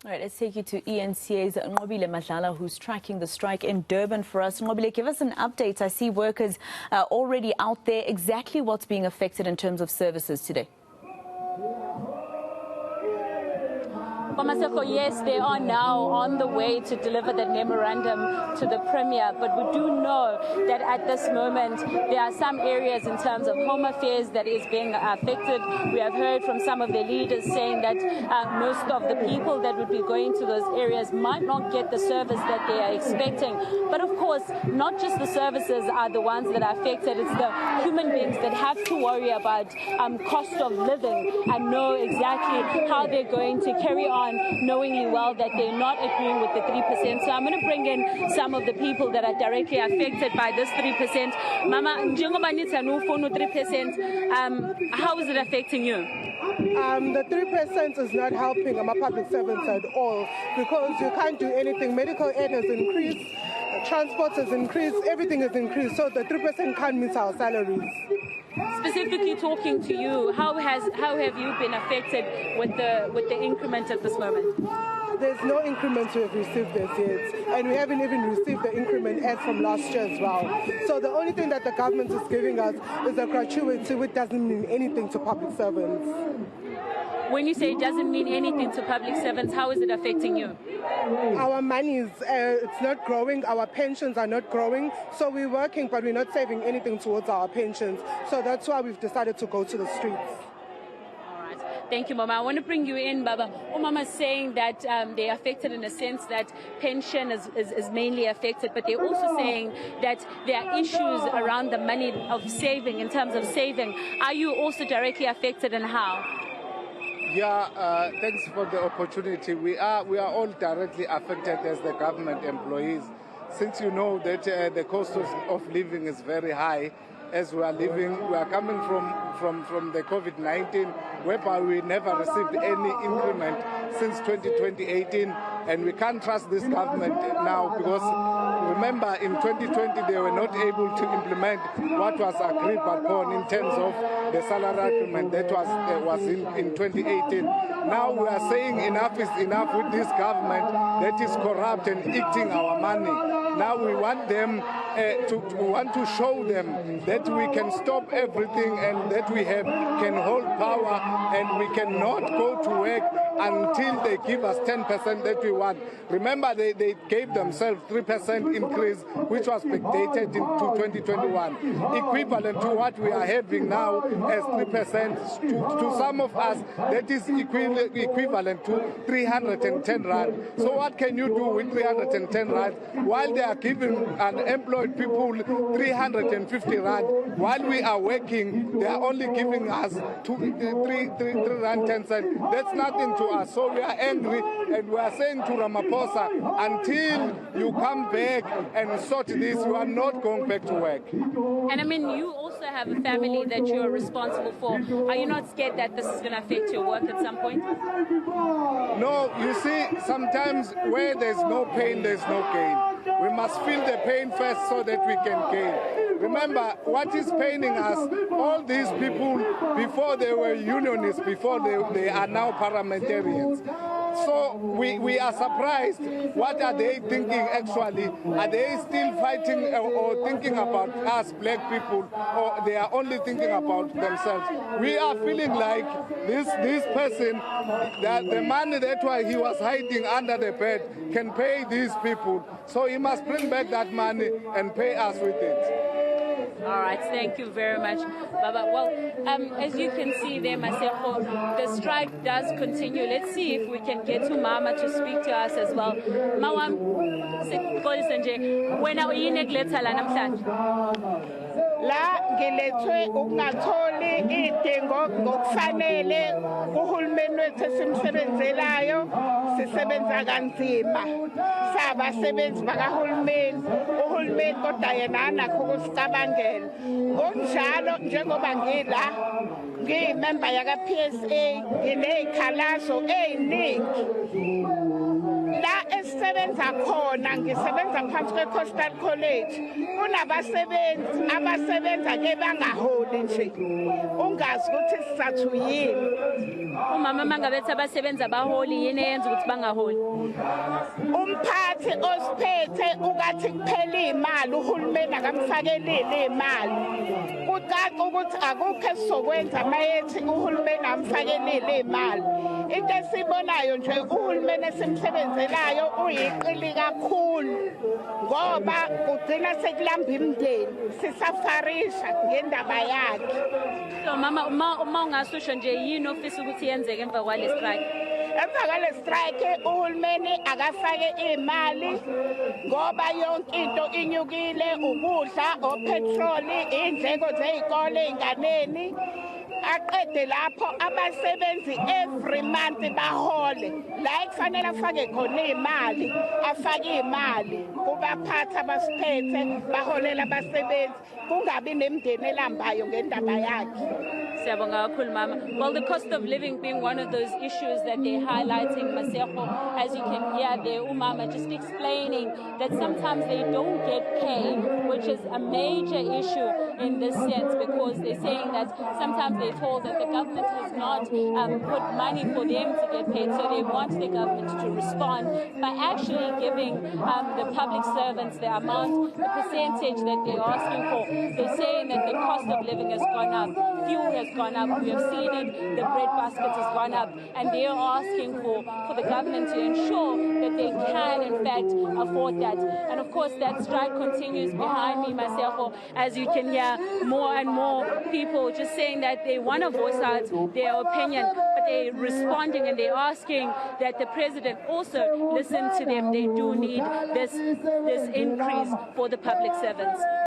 All right, let's take you to eNCA's Nqobile Madlala, who's tracking the strike in Durban for us. Nqobile, give us an update. I see workers already out there. Exactly what's being affected in terms of services today? Yes, they are now on the way to deliver that memorandum to the Premier, but we do know that at this moment there are some areas in terms of home affairs that is being affected. We have heard from some of their leaders saying that most of the people that would be going to those areas might not get the service that they are expecting. But of course, not just the services are the ones that are affected, it's the human beings that have to worry about cost of living and know exactly how they're going to carry on, knowingly well that they're not agreeing with the 3%. So I'm going to bring in some of the people that are directly affected by this 3%. Mama, 3%, how is it affecting you? The 3% is not helping our public servants at all because you can't do anything. Medical aid has increased, transport has increased, everything has increased, so the 3% can't meet our salaries. Specifically talking to you, how have you been affected with the increment at this moment? There's no increment we have received as yet, and we haven't even received the increment as from last year as well. So the only thing that the government is giving us is a gratuity, which doesn't mean anything to public servants. When you say it doesn't mean anything to public servants, how is it affecting you? Our money is it's not growing, our pensions are not growing, so we're working but we're not saving anything towards our pensions. So that's why we've decided to go to the streets. All right. Thank you, Mama. I want to bring you in, Baba. Mama is saying that they're affected in a sense that pension is mainly affected, but they're also saying that there are issues around the money of saving, in terms of saving. Are you also directly affected, and how? Yeah, thanks for the opportunity. We are all directly affected as the government employees, since you know that the cost of living is very high. As we are coming from the COVID-19, whereby we never received any increment since 2018, and we can't trust this government now because remember in 2020 they were not able to implement what was agreed upon in terms of the salary agreement that was in 2018. Now we are saying enough is enough with this government that is corrupt and eating our money. Now we want them to show them that we can stop everything and that we can hold power, and we cannot go to work until they give us 10% that we want. Remember, they gave themselves 3% increase, which was backdated into 2021, equivalent to what we are having now as 3%. To some of us, that is equivalent to 310 rand. So what can you do with 310 rand while they are giving unemployed people 350 rand? While we are working, they are only giving us 3 rand 10 cents. That's nothing to us. So we are angry, and we are saying to Ramaphosa, until you come back and sort this, you are not going back to work. And I mean, you also have a family that you are responsible for. Are you not scared that this is going to affect your work at some point? No, you see, sometimes where there's no pain, there's no gain. We must feel the pain first so that we can gain. Remember, what is paining us, all these people, before they were unionists, before they are now parliamentarians. So we are surprised. What are they thinking actually? Are they still fighting or thinking about us black people, or they are only thinking about themselves? We are feeling like this person, that the money that he was hiding under the bed can pay these people. So he must bring back that money and pay us with it. All right, thank you very much, Baba. Well, as you can see there, Maseko, the strike does continue. Let's see if we can get to Mama to speak to us as well. Mawam, sikuxolisa nje, wena uyini ekuletha la namhlanje? La ngilethwe ukungatholi idingo ngokufanele kuhulumeni wethu esimsebenzelayo. Sisebenza kanzima, sabasebenzi bakahulumeni, uhulumeni kodwa yena anakho ukusicabangela. Ngokunjalo njengoba ngila ngiyimember yaka-PSA, nginezikhalazo eziningi la ngisebenza khona ngisebenza phansi kwe-Coastal College kunabasebenzi abasebenza ke bangaholi nje ungazi ukuthi sizathu yini. Umama mangabethi abasebenza abaholi yini eyenza ukuthi bangaholi? Umphathi osiphethe ukathi kuphela imali uhulumeni akamfakelile imali. Kucaca ukuthi akukho esizokwenza mayethi uhulumeni amfakelile imali. Into esibonayo nje uhulumeni esimsebenzelayo uyiqili kakhulu ngoba ugcina sekulamba imndeni sisafarisha ngendaba yakhe. So mama uma ungasusho nje yini ofisa ukuthi yenzeke emva kwale strike? Emva kwale strike uhulumeni akafake imali ngoba yonke into inyukile, ukudla, opetroli, indleko zezikole einganeni. Aqede lapho abasebenzi every month bahole la kufanele afake khona imali afake imali kubaphatha abasiphethe baholela abasebenzi kungabi nemndeni elambayo ngendaba yakhe. Siyabonga kakhulu mama. Well, the cost of living being one of those issues that they're highlighting, Maseko, as you can hear there, Umama just explaining that sometimes they don't get paid, which is a major issue in this sense because they're saying that sometimes they're told that the government has not put money for them to get paid, so they want the government to respond by actually giving the public servants the amount, the percentage that they're asking for. They're saying that the cost of living has gone up, fuel has gone up, we have seen it, the bread basket has gone up, and they are asking for the government to ensure that they can in fact afford that. And of course that strike continues behind me, myself, as you can hear more and more people just saying that they want to voice out their opinion, but they're responding and they're asking that the president also listen to them. They do need this increase for the public servants.